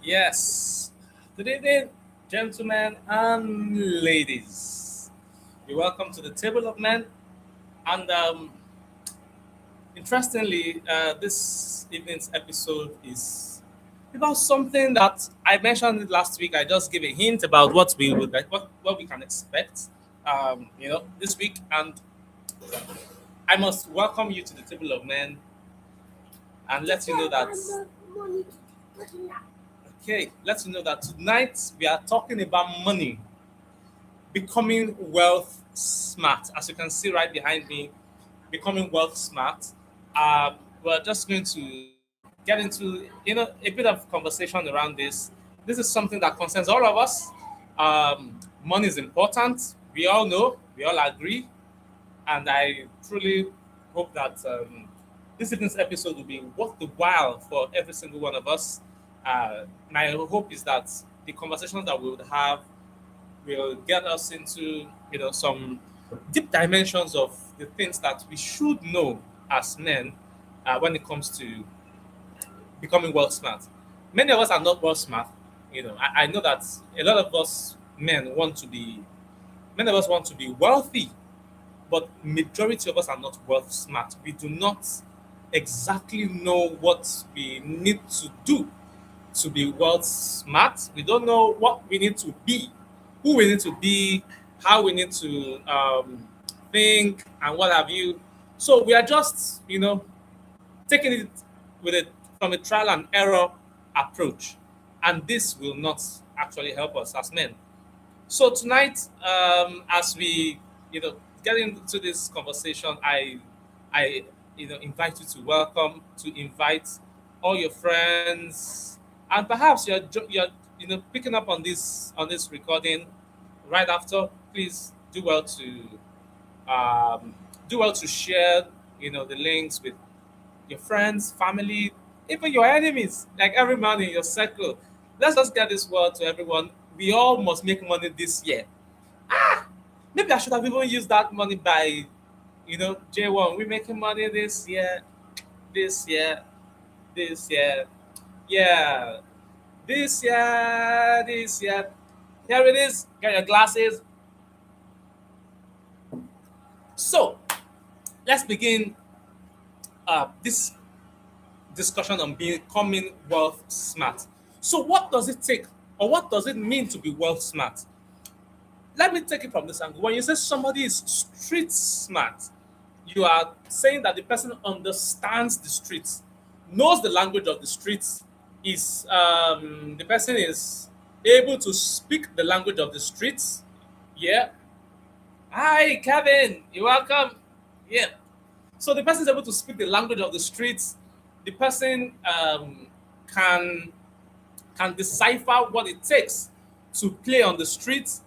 Yes. Good evening, gentlemen and ladies. You're welcome to the Table of Men. And interestingly, this evening's episode is about something that I mentioned it last week. I just gave a hint about what we can expect, this week. And I must welcome you to the Table of Men and let you know that let you know that tonight we are talking about money, becoming wealth smart. As you can see right behind me, becoming wealth smart. We're just going to get into a bit of conversation around this. This is something that concerns all of us. Money is important. We all know. We all agree, and I truly hope that this evening's episode will be worth the while for every single one of us. My hope is that the conversations that we would have will get us into some deep dimensions of the things that we should know as men when it comes to becoming world smart. Many of us are not world smart. I know that a lot of us men want to be. Many of us want to be wealthy, but majority of us are not wealth smart. We do not exactly know what we need to do to be world smart. We don't know what we need to be, who we need to be, how we need to think, and what have you. So we are just, taking it with it from a trial and error approach, and this will not actually help us as men. So tonight, as we, get into this conversation, I, invite you to invite all your friends, and perhaps you're, picking up on this recording right after. Please um, do well to share, the links with your friends, family, even your enemies, like every man in your circle. Let's just get this word to everyone. We all must make money this year. Maybe I should have even used that money by, J1. We're making money this year, this year. Yeah, this year. Here it is. Get your glasses. So let's begin this discussion on becoming wealth smart. So, what does it take, or what does it mean to be wealth smart? Let me take it from this angle. When you say somebody is street smart, you are saying that the person understands the streets, knows the language of the streets, is the person is able to speak the language of the streets. Yeah. Hi, Kevin. You're welcome. Yeah. So the person is able to speak the language of the streets. The person can can decipher what it takes to play on the streets.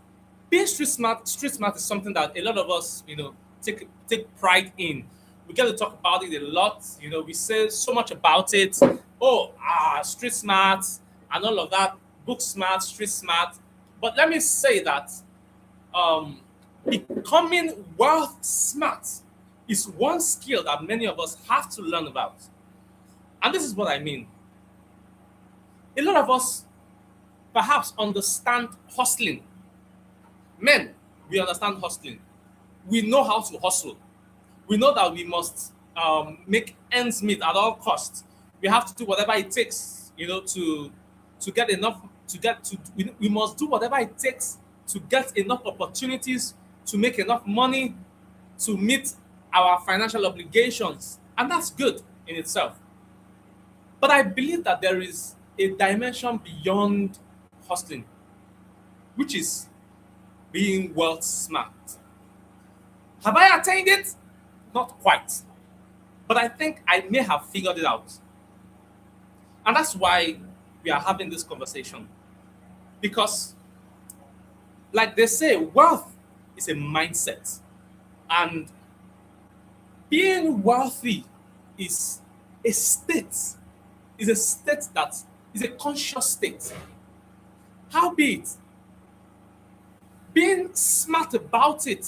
Being street smart is something that a lot of us, take pride in. We get to talk about it a lot. We say so much about it. Oh, street smart and all of that. Book smart, street smart. But let me say that um, becoming wealth smart is one skill that many of us have to learn about. And this is what I mean. A lot of us perhaps understand hustling. Men, we understand hustling. We know how to hustle. We know that we must make ends meet at all costs. We have to do whatever it takes, to get enough to get to. We must do whatever it takes to get enough opportunities to make enough money to meet our financial obligations, and that's good in itself. But I believe that there is a dimension beyond hustling, which is being wealth smart. Have I attained it? Not quite. But I think I may have figured it out. And that's why we are having this conversation. Because, like they say, wealth is a mindset. And being wealthy is a state, is a state that is a conscious state. Howbeit, being smart about it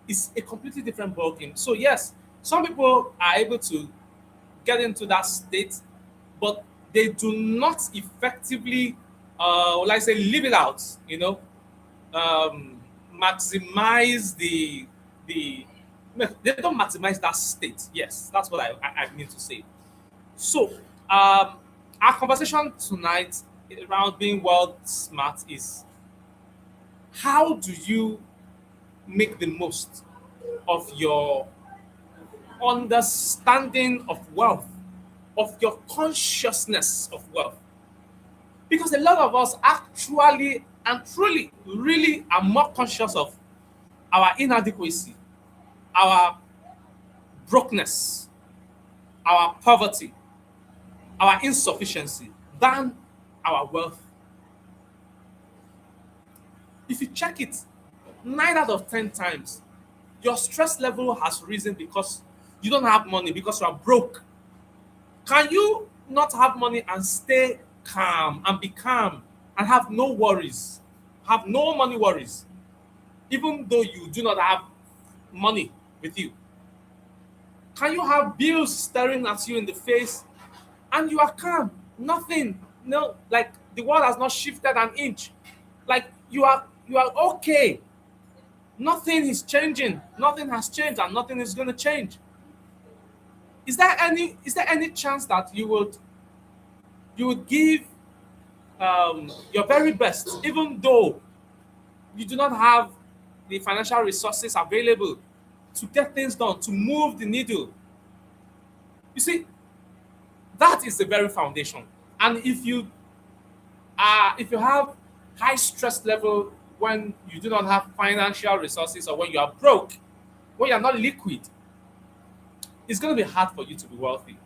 is a completely different ballgame. So yes, some people are able to get into that state, but they do not effectively well, I say live it out, maximize the they don't maximize that state. Yes, that's what I mean to say. So, our conversation tonight around being world smart is how do you make the most of your understanding of wealth, of your consciousness of wealth? Because a lot of us actually and truly, really are more conscious of our inadequacy, our brokenness, our poverty, our insufficiency than our wealth. If you check it, 9 out of 10 times, your stress level has risen because you don't have money, because you are broke. Can you not have money and stay calm and be calm and have no worries, have no money worries, even though you do not have money with you? Can you have bills staring at you in the face and you are calm? Nothing, no, like the world has not shifted an inch. Like you are okay. Nothing is changing. Nothing has changed and nothing is going to change. Is there any chance that you would give your very best, even though you do not have the financial resources available to get things done, to move the needle? You see, that is the very foundation. And if you have high stress level when you do not have financial resources, or when you are broke, when you are not liquid, it's going to be hard for you to be wealthy.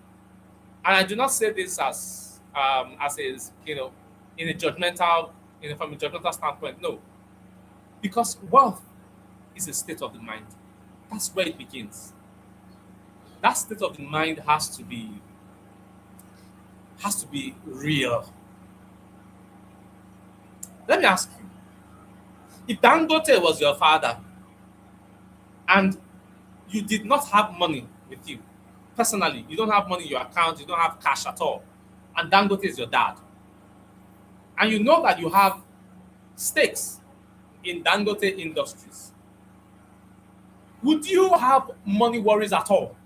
And I do not say this as is, in a judgmental, from a judgmental standpoint. No, because wealth is a state of the mind. That's where it begins. That state of the mind has to be real. Let me ask you: if Dangote was your father and you did not have money with you personally, you don't have money in your account, you don't have cash at all, and Dangote is your dad, and you know that you have stakes in Dangote Industries, would you have money worries at all?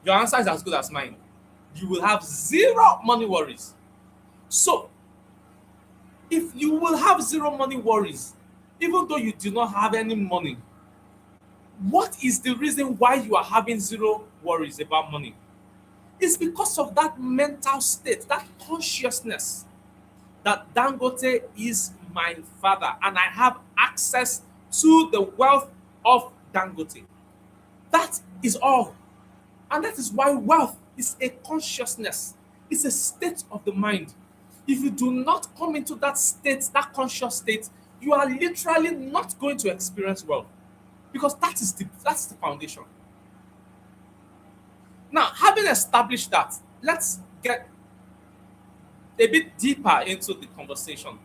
Your answer is as good as mine. You will have zero money worries. So, if you will have zero money worries, even though you do not have any money, what is the reason why you are having zero worries about money? It's because of that mental state, that consciousness that Dangote is my father and I have access to the wealth of Dangote. That is all. And that is why wealth is a consciousness, it's a state of the mind. If you do not come into that state, that conscious state, you are literally not going to experience wealth, because that's the foundation. Now, having established that, let's get a bit deeper into the conversation.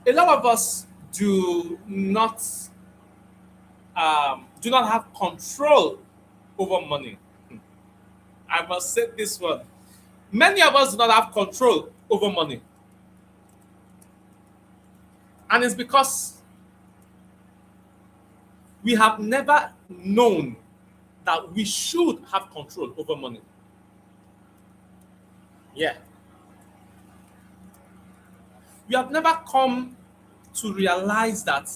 A lot of us do not have control over money. I must say this one. Many of us do not have control over money. And it's because we have never known that we should have control over money. Yeah. We have never come to realize that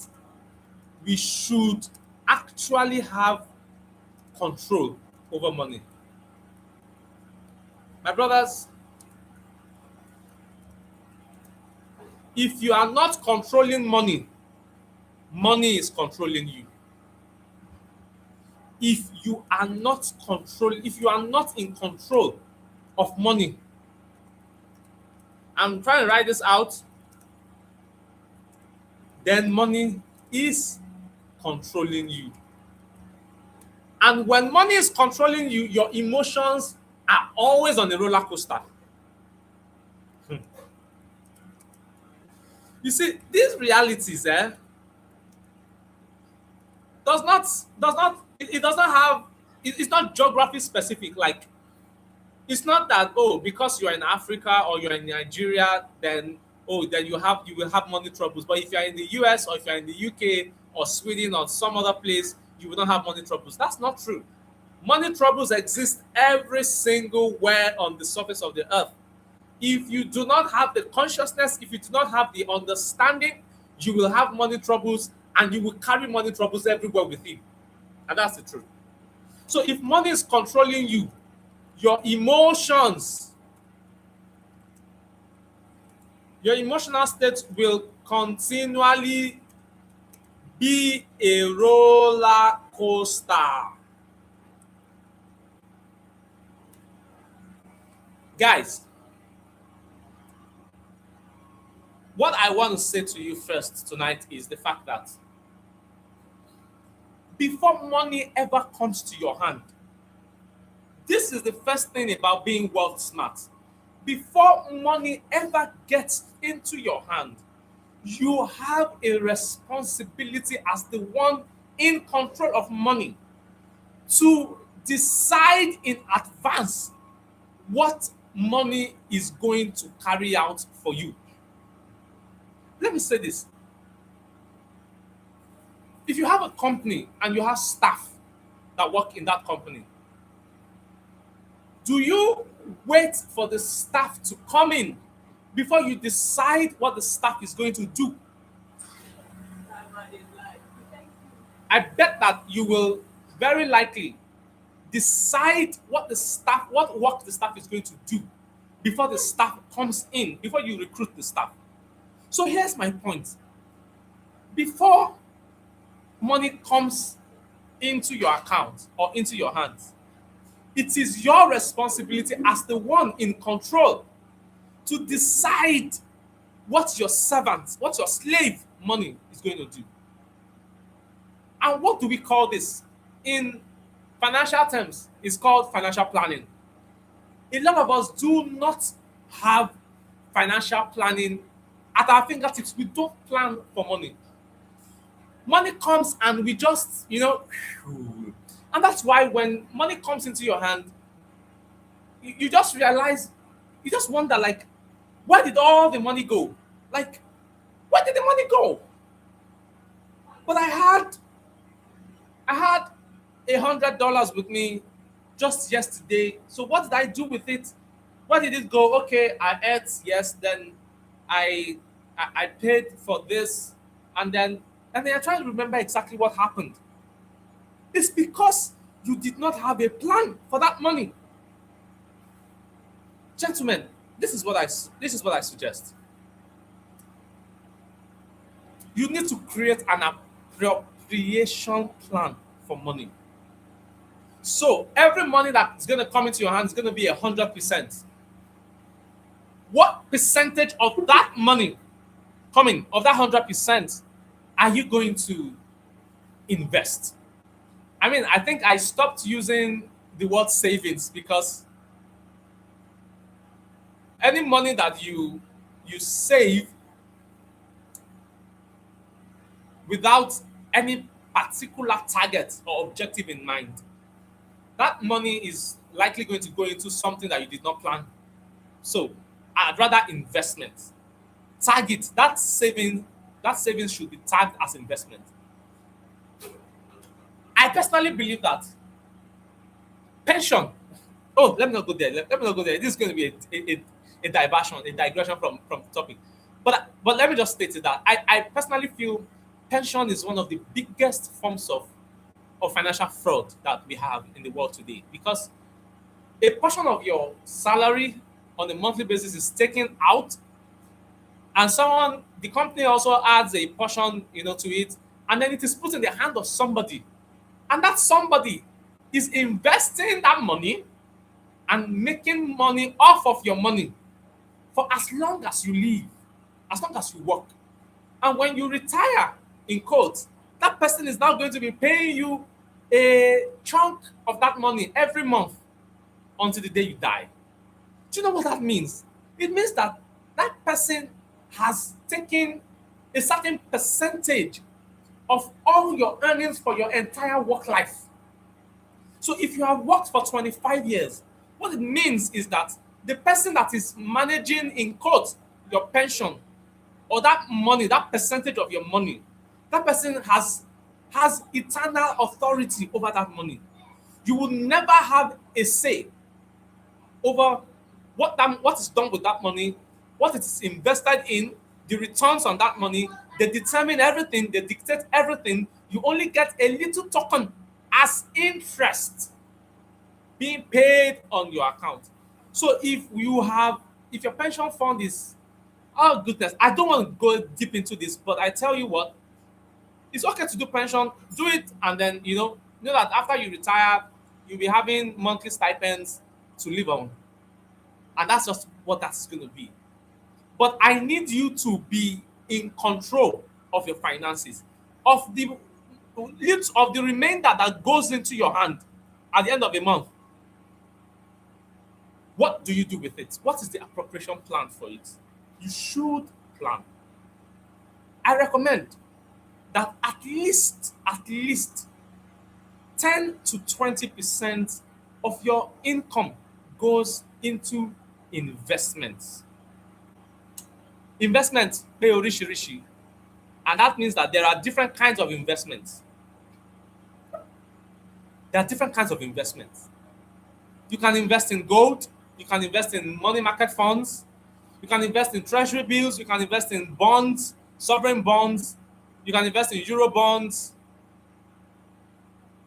we should actually have control over money. My brothers, if you are not controlling money, money is controlling you. If you are not in control of money, I'm trying to write this out, then money is controlling you. And when money is controlling you, your emotions are always on a roller coaster. You see, these realities, does not it doesn't have it's not geography specific. Like It's not that, oh, because you're in Africa or you're in Nigeria, then then you will have money troubles. But if you're in the US or if you're in the UK or Sweden or some other place, you will not have money troubles. That's not true. Money troubles exist every single where on the surface of the earth. If you do not have the consciousness, if you do not have the understanding, you will have money troubles and you will carry money troubles everywhere with you. And that's the truth. So if money is controlling you, your emotions, your emotional state will continually be a roller coaster. Guys, what I want to say to you first tonight is the fact that before money ever comes to your hand, this is the first thing about being wealth smart. Before money ever gets into your hand, you have a responsibility as the one in control of money to decide in advance what money is going to carry out for you. Let me say this. If you have a company and you have staff that work in that company, do you wait for the staff to come in before you decide what the staff is going to do? I bet that you will very likely decide what work the staff is going to do before the staff comes in, before you recruit the staff. So here's my point. Before money comes into your account or into your hands, it is your responsibility as the one in control to decide what your servant, what your slave money is going to do. And what do we call this? In financial terms, it's called financial planning. A lot of us do not have financial planning at our fingertips. We don't plan for money. Money comes and we just, and that's why when money comes into your hand, you just realize, you just wonder, like, where did all the money go? Like, where did the money go? But I had $100 with me just yesterday. So what did I do with it? Where did it go? Okay, I ate, yes, then I paid for this, and then I try to remember exactly what happened. It's because you did not have a plan for that money. Gentlemen, this is what I suggest. You need to create an appropriation plan for money. So every money that's going to come into your hands is going to be 100%. What percentage of that money coming, of that 100%, are you going to invest? I mean, I think I stopped using the word savings because any money that you save without any particular target or objective in mind, that money is likely going to go into something that you did not plan. So I'd rather investment. Target that saving. That savings should be tagged as investment. I personally believe that pension. Oh, let me not go there. Let me not go there. This is going to be a diversion, a digression from the topic. But let me just state it that I personally feel pension is one of the biggest forms of financial fraud that we have in the world today, because a portion of your salary on a monthly basis is taken out, and the company also adds a portion, to it, and then it is put in the hand of somebody, and that somebody is investing that money and making money off of your money for as long as you live, as long as you work. And when you retire, in quotes, that person is now going to be paying you a chunk of that money every month until the day you die. Do you know what that means? It means that that person has taken a certain percentage of all your earnings for your entire work life. So if you have worked for 25 years, What it means is that the person that is managing, in quotes, your pension, or that money, that percentage of your money, that person has eternal authority over that money. You will never have a say over what is done with that money, what it is invested in, the returns on that money. They determine everything, they dictate everything. You only get a little token as interest being paid on your account. So if your pension fund is, oh goodness, I don't want to go deep into this, but I tell you what, it's okay to do pension, do it, and then you know that after you retire, you'll be having monthly stipends to live on. And that's just what that's going to be. But I need you to be in control of your finances, of the remainder that goes into your hand at the end of the month. What do you do with it? What is the appropriation plan for it? You should plan. I recommend that at least 10 to 20% of your income goes into investments. Investments pay rishi, and that means that there are different kinds of investments. There are different kinds of investments. You can invest in gold, you can invest in money market funds, you can invest in treasury bills, you can invest in bonds, sovereign bonds, you can invest in euro bonds,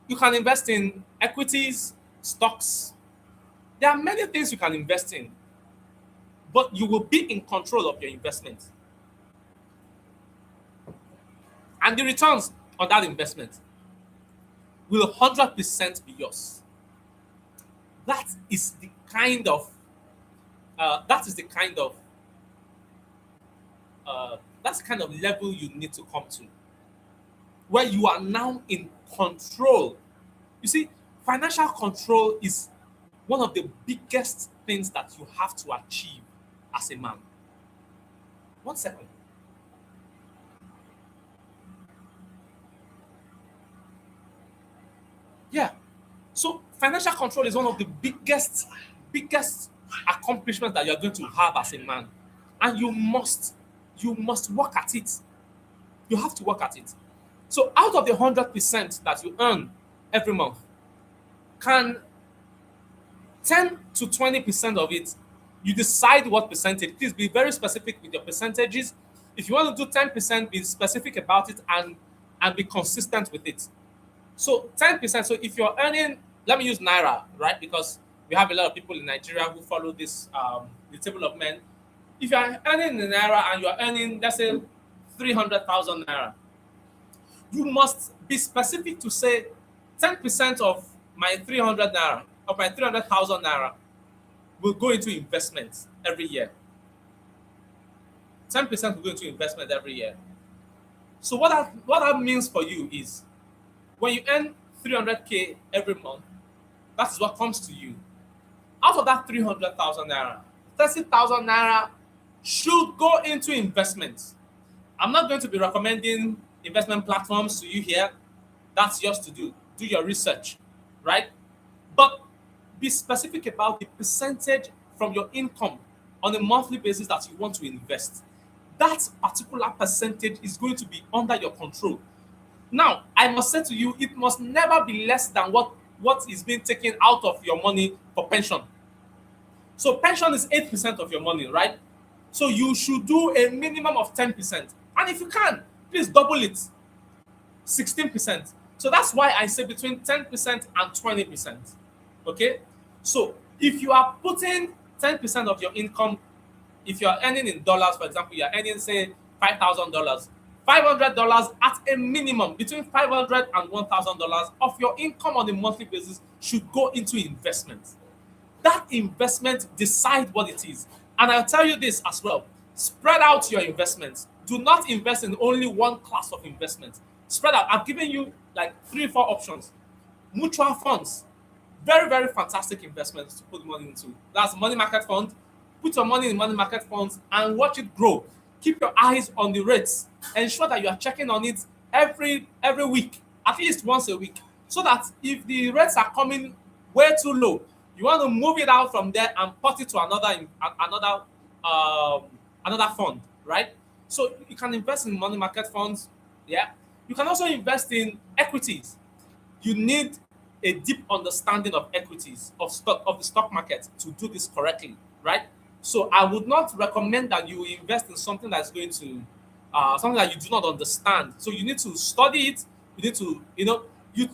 you can invest in equities, stocks. There are many things you can invest in, but you will be in control of your investment. And the returns on that investment will 100% be yours. That is the kind of that is the kind of that's the kind of level you need to come to, where you are now in control. You see, financial control is one of the biggest things that you have to achieve as a man. 1 second. Yeah. So financial control is one of the biggest accomplishments that you're going to have as a man. And you must work at it. You have to work at it. So out of the 100% that you earn every month, can 10 to 20% of it, you decide what percentage. Please be very specific with your percentages. If you want to do 10%, be specific about it and be consistent with it. So 10%. So if you're earning, let me use Naira, right? Because we have a lot of people in Nigeria who follow this the table of men. If you're earning in Naira and you're earning, let's say, 300,000 Naira, you must be specific to say 10% of my 300 Naira, of my 300,000 Naira will go into investments every year. 10% will go into investment every year. So what that means for you is, when you earn 300K every month, that is what comes to you. Out of that 300,000 Naira, 30,000 Naira should go into investments. I'm not going to be recommending investment platforms to you here. That's yours to do. Do your research, right? But be specific about the percentage from your income on a monthly basis that you want to invest. That particular percentage is going to be under your control. Now, I must say to you, it must never be less than what is being taken out of your money for pension. So pension is 8% of your money, right? So you should do a minimum of 10%. And if you can, please double it, 16%. So that's why I say between 10% and 20%. Okay? So if you are putting 10% of your income, if you are earning in dollars, for example, you are earning, say, $5,000, $500 at a minimum, between $500 and $1,000 of your income on a monthly basis should go into investments. That investment, decide what it is. And I'll tell you this as well: spread out your investments. Do not invest in only one class of investment. Spread out. I've given you like 3 or 4 options. Mutual funds, very, very fantastic investments to put money into. That's money market fund. Put your money in money market funds and watch it grow. Keep your eyes on the rates. Ensure that you are checking on it every week, at least once a week, so that if the rates are coming way too low, You want to move it out from there and put it to um, another fund, right? So you can invest in money market funds. Yeah. You can also invest in equities. You need a deep understanding of equities of the stock market to do this correctly, right? So I would not recommend that you invest in something that's going to something that you do not understand. So you need to study it. You need to you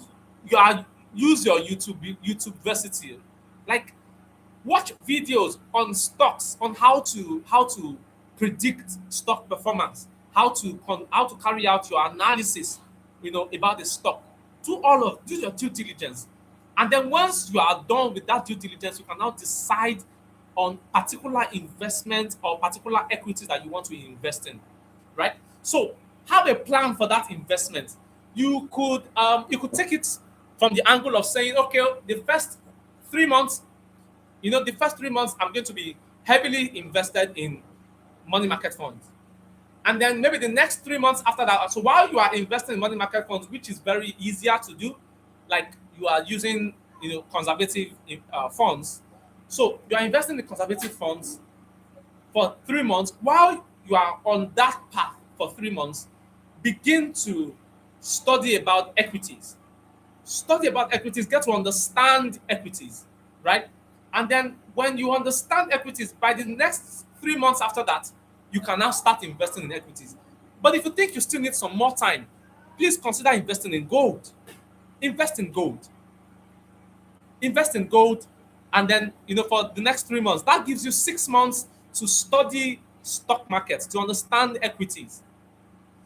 you are use your YouTube versity, like watch videos on stocks on how to predict stock performance, how to carry out your analysis, about the stock. Do your due diligence, and then once you are done with that due diligence, you can now decide on particular investment or particular equities that you want to invest in, right? So have a plan for that investment. You could take it from the angle of saying, okay, the first 3 months, the first 3 months I'm going to be heavily invested in money market funds. And then maybe the next 3 months after that. So while you are investing in money market funds, which is very easier to do, like you are using, conservative funds. So you are investing in conservative funds for 3 months. While you are on that path for 3 months, begin to study about equities. Study about equities, get to understand equities, right? And then when you understand equities, by the next 3 months after that, you can now start investing in equities. But if you think you still need some more time, please consider investing in gold. Invest in gold. Invest in gold. And then, for the next 3 months, that gives you 6 months to study stock markets, to understand equities.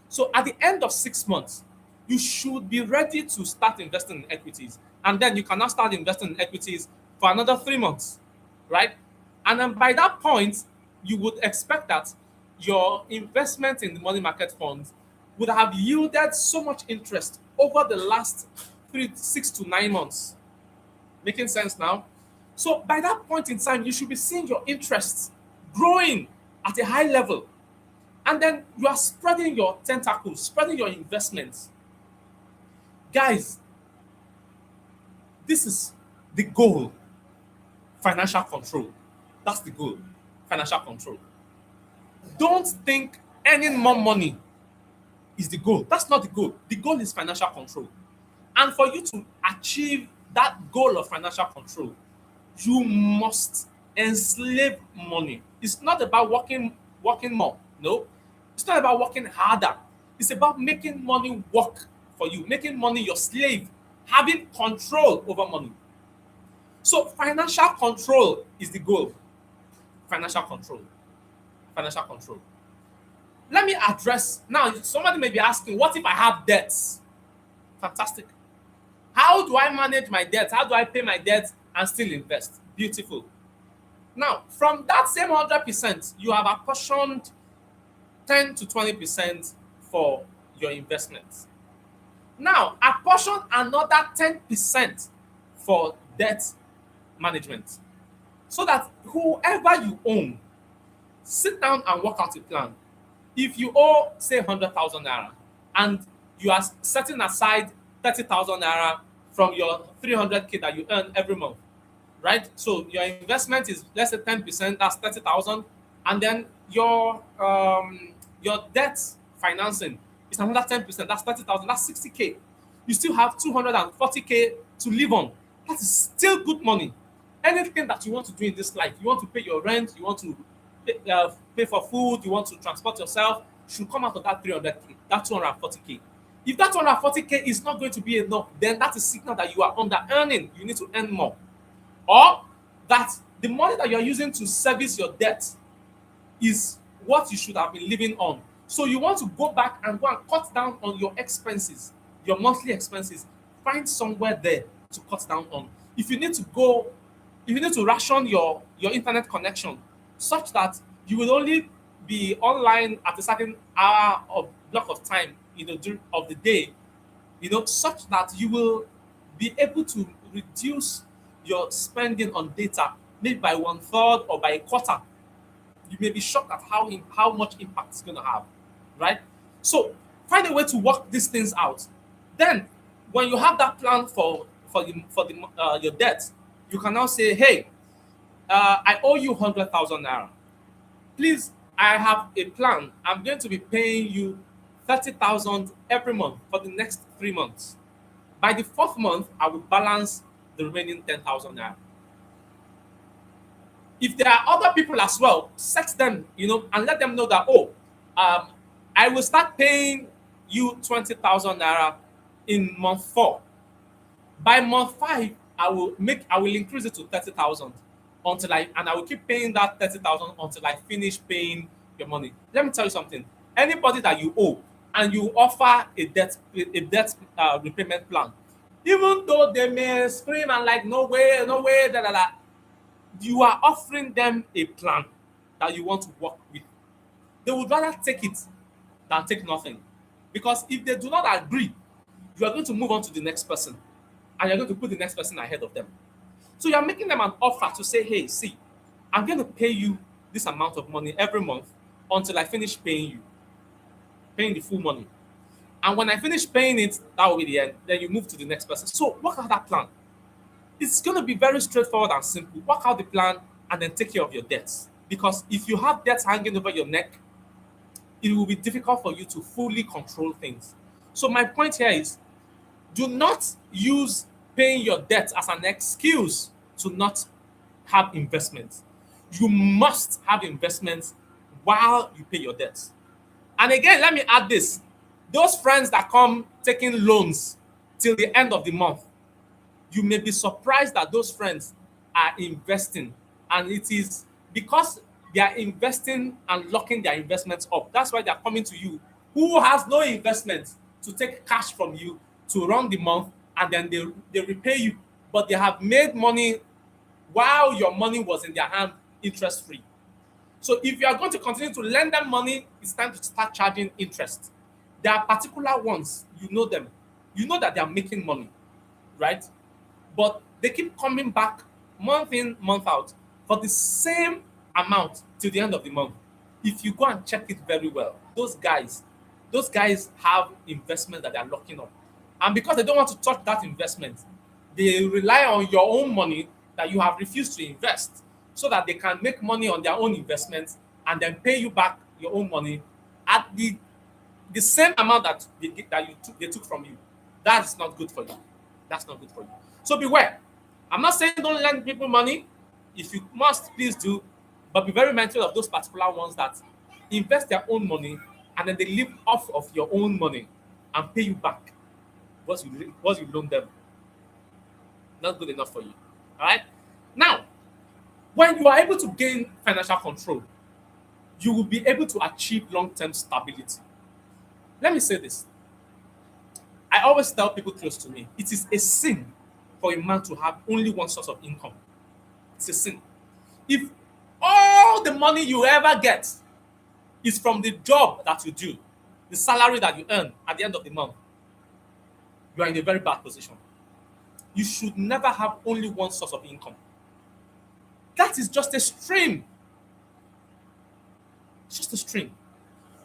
So at the end of 6 months, you should be ready to start investing in equities. And then you can now start investing in equities for another 3 months, right? And then by that point, you would expect that your investment in the money market funds would have yielded so much interest over the last 6 to 9 months. Making sense now? So by that point in time, you should be seeing your interests growing at a high level. And then you are spreading your tentacles, spreading your investments. Guys, this is the goal: financial control. That's the goal: financial control. Don't think earning more money is the goal. That's not the goal. The goal is financial control. And for you to achieve that goal of financial control, you must enslave money. It's not about working more. No. It's not about working harder. It's about making money work for you, making money your slave, having control over money. So financial control is the goal. Financial control. Financial control. Let me address now. Somebody may be asking, what if I have debts? Fantastic. How do I manage my debts? How do I pay my debts and still invest? Beautiful. Now, from that same 100%, you have apportioned 10 to 20% for your investments. Now, apportion another 10% for debt management, so that whoever you own, sit down and work out a plan. If you owe, say, 100,000 naira, and you are setting aside 30,000 naira from your 300K that you earn every month, right? So your investment is, let's say, 10%, that's 30,000, and then your debt financing is another 10%, that's 30,000, that's 60K. You still have 240K to live on. That is still good money. Anything that you want to do in this life, you want to pay your rent, you want to pay for food, you want to transport yourself, should come out of that 300K, that 240K. If that 240K is not going to be enough, then that's a signal that you are under earning. You need to earn more. Or that the money that you are using to service your debt is what you should have been living on. So you want to go back and cut down on your expenses, your monthly expenses. Find somewhere there to cut down on. If you need to ration your internet connection such that you will only be online at a certain hour or block of time, during of the day, such that you will be able to reduce your spending on data maybe by 1/3 or by a quarter. You may be shocked at how much impact it's going to have, right? So find a way to work these things out. Then, when you have that plan for your debt, You can now say, hey, I owe you 100,000 naira. Please, I have a plan. I'm going to be paying you 30,000 every month for the next 3 months. By the fourth month, I will balance the remaining 10,000 naira. If there are other people as well, set them, and let them know that, um, I will start paying you 20,000 naira in month four. By month five, I will increase it to 30,000 and I will keep paying that 30,000 until I finish paying your money. Let me tell you something. Anybody that you owe and you offer a debt repayment plan, even though they may scream and like no way, no way, da da da, you are offering them a plan that you want to work with. They would rather take it than take nothing. Because if they do not agree, you are going to move on to the next person and you're going to put the next person ahead of them. So you're making them an offer to say, hey, see, I'm going to pay you this amount of money every month until I finish paying the full money. And when I finish paying it, that will be the end. Then you move to the next person. So work out that plan. It's going to be very straightforward and simple. Work out the plan and then take care of your debts. Because if you have debts hanging over your neck, it will be difficult for you to fully control things. So my point here is, do not use paying your debt as an excuse to not have investments. You must have investments while you pay your debts. And again, let me add this. Those friends that come taking loans till the end of the month, you may be surprised that those friends are investing. And it is because they are investing and locking their investments up. That's why they are coming to you, who has no investment, to take cash from you to run the month, and then they repay you. But they have made money while your money was in their hand interest free. So if you are going to continue to lend them money, it's time to start charging interest. There are particular ones, you know them. You know that they are making money, right? But they keep coming back month in, month out for the same amount till the end of the month. If you go and check it very well, those guys have investment that they are locking up. And because they don't want to touch that investment, they rely on your own money that you have refused to invest so that they can make money on their own investments and then pay you back your own money at the same amount that they took from you. That is not good for you. That's not good for you. So beware. I'm not saying don't lend people money. If you must, please do. But be very mindful of those particular ones that invest their own money and then they live off of your own money and pay you back what you loan them. Not good enough for you. All right? Now, when you are able to gain financial control, you will be able to achieve long-term stability. Let me say this. I always tell people close to me, it is a sin for a man to have only one source of income. It's a sin. If all the money you ever get is from the job that you do, the salary that you earn at the end of the month, you are in a very bad position. You should never have only one source of income. That is just a stream. It's just a stream.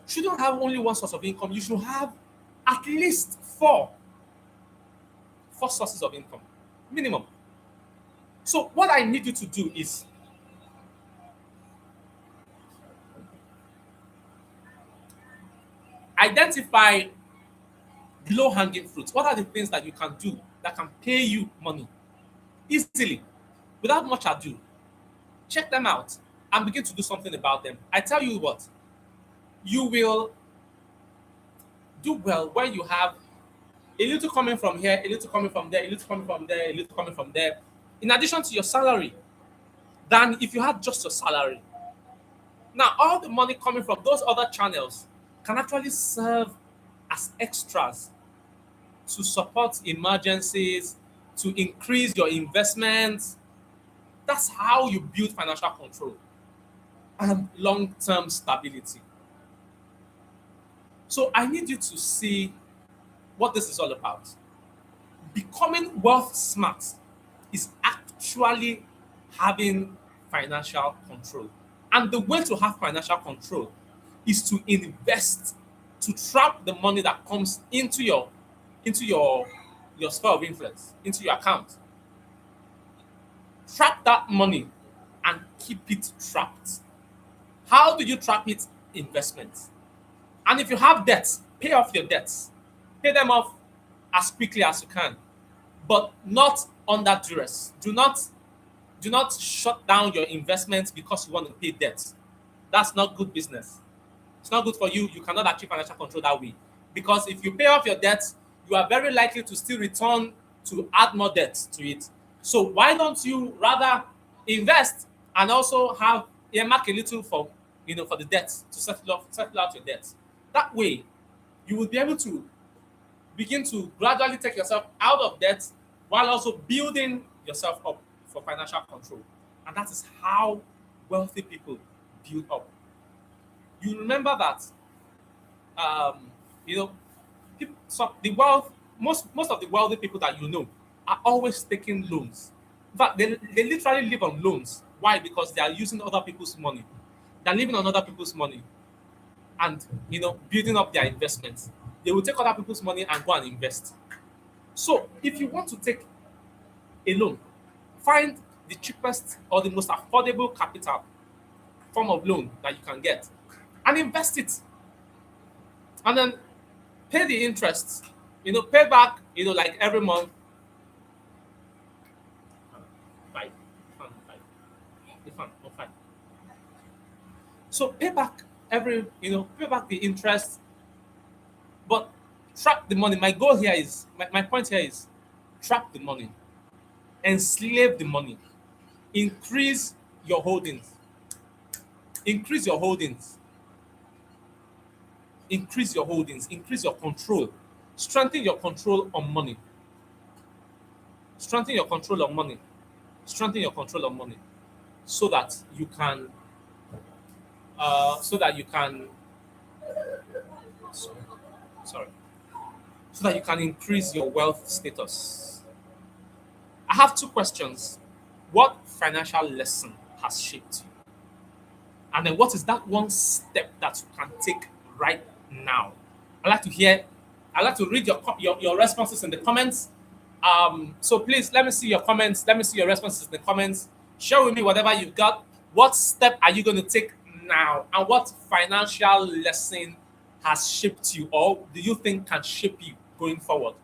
You shouldn't have only one source of income. You should have at least four sources of income, minimum. So what I need you to do is identify the low-hanging fruits. What are the things that you can do that can pay you money easily, without much ado? Check them out and begin to do something about them. I tell you what, you will do well when you have a little coming from here, a little coming from there, a little coming from there, a little coming from there, in addition to your salary, than if you had just your salary. Now, all the money coming from those other channels can actually serve as extras to support emergencies, to increase your investments. That's how you build financial control and long-term stability. So I need you to see what this is all about. Becoming wealth smart is actually having financial control. And the way to have financial control is to invest, to trap the money that comes into your sphere of influence, into your account. Trap that money and keep it trapped. How do you trap it? Investments. And if you have debts, pay off your debts. Pay them off as quickly as you can, but not under duress. Do not shut down your investments because you want to pay debts. That's not good business. It's not good for you. You cannot achieve financial control that way. Because if you pay off your debts, you are very likely to still return to add more debt to it. So why don't you rather invest and also have earmark a little for for the debts to settle out your debts. That way, you will be able to begin to gradually take yourself out of debt while also building yourself up for financial control. And that is how wealthy people build up. You remember that um, you know, the wealth, most of the wealthy people that you know are always taking loans. In fact, they literally live on loans. Why? Because they are using other people's money. They're living on other people's money and building up their investments. They will take other people's money and go and invest. So if you want to take a loan, find the cheapest or the most affordable capital form of loan that you can get and invest it. And then pay the interest. Pay back, like every month. Five, five, five. So pay back pay back the interest, but trap the money. My goal here is, my point here is trap the money, enslave the money, increase your holdings, increase your holdings, increase your holdings, increase your control, strengthen your control on money, strengthen your control on money, strengthen your control on money, so that you can, so that you can, sorry, so that you can increase your wealth status. I have two questions. What financial lesson has shaped you? And then what is that one step that you can take right now? I'd like to hear, I'd like to read your responses in the comments. So please let me see your comments. Let me see your responses in the comments. Share with me whatever you got. What step are you going to take now? And what financial lesson has shaped you or do you think can shape you going forward?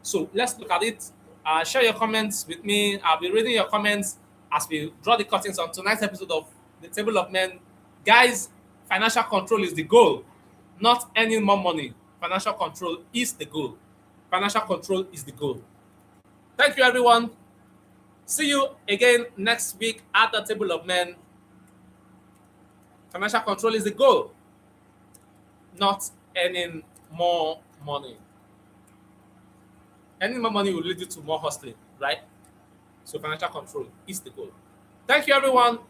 So let's look at it. Share your comments with me. I'll be reading your comments as we draw the curtains on tonight's episode of The Table of Men. Guys, financial control is the goal, not earning more money. Financial control is the goal. Financial control is the goal. Thank you, everyone. See you again next week at The Table of Men. Financial control is the goal, not earning more money. Earning more money will lead you to more hustling, right? So financial control is the goal. Thank you, everyone.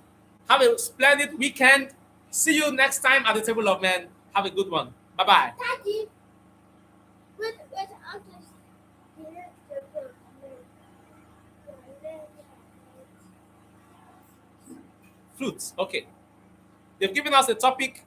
Have a splendid weekend. See you next time at The Table of Men. Have a good one. Bye-bye. Daddy, I'll just Flutes. Okay. They've given us a topic.